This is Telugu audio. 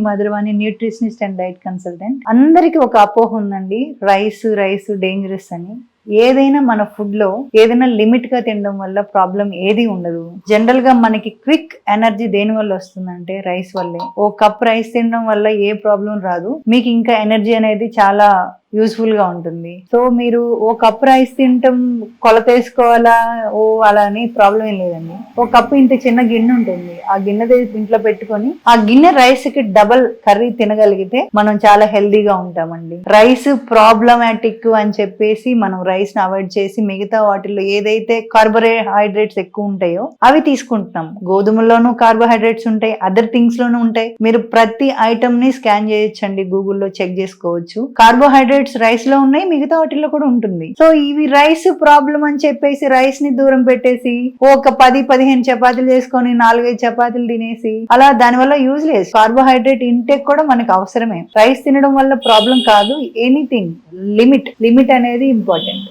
Madhuravani, nutritionist and diet consultant. అందరికి ఒక అపోహ ఉందండి, రైస్ డేంజరస్ అని. ఏదైనా మన ఫుడ్ లో ఏదైనా లిమిట్ గా తినడం వల్ల ప్రాబ్లం ఏది ఉండదు. జనరల్ గా మనకి క్విక్ ఎనర్జీ దేని వల్ల వస్తుందంటే రైస్ వల్లే. ఓ కప్ రైస్ తినడం వల్ల ఏ ప్రాబ్లం రాదు, మీకు ఇంకా ఎనర్జీ అనేది చాలా యూస్ఫుల్ గా ఉంటుంది. సో మీరు ఓ కప్ రైస్ తింటాం కొలత వేసుకోవాలా ఓ అలా అని ప్రాబ్లం ఏం లేదండి. ఓ కప్పు ఇంత చిన్న గిన్నె ఉంటుంది, ఆ గిన్నె ఇంట్లో పెట్టుకొని ఆ గిన్నె రైస్ కి డబల్ కర్రీ తినగలిగితే మనం చాలా హెల్దీగా ఉంటామండి. రైస్ ప్రాబ్లమాటిక్ అని చెప్పేసి మనం రైస్ ని అవాయిడ్ చేసి మిగతా వాటిల్లో ఏదైతే కార్బోహైడ్రేట్స్ ఎక్కువ ఉంటాయో అవి తీసుకుంటున్నాం. గోధుమల్లోనూ కార్బోహైడ్రేట్స్ ఉంటాయి, అదర్ థింగ్స్ లోనూ ఉంటాయి. మీరు ప్రతి ఐటమ్ ని స్కాన్ చేయొచ్చండి, గూగుల్లో చెక్ చేసుకోవచ్చు. కార్బోహైడ్రేట్స్ రైస్ లో ఉన్నాయి, మిగతా వాటిల్లో కూడా ఉంటుంది. సో ఇవి రైస్ ప్రాబ్లం అని చెప్పేసి రైస్ ని దూరం పెట్టేసి ఒక 10-15 చపాతీలు చేసుకొని 4-5 చపాతీలు తినేసి అలా దానివల్ల యూజ్ లేదు. కార్బోహైడ్రేట్ ఇంటేక్ కూడా మనకు అవసరమే. రైస్ తినడం వల్ల ప్రాబ్లం కాదు, ఎనీథింగ్ లిమిట్ అనేది ఇంపార్టెంట్.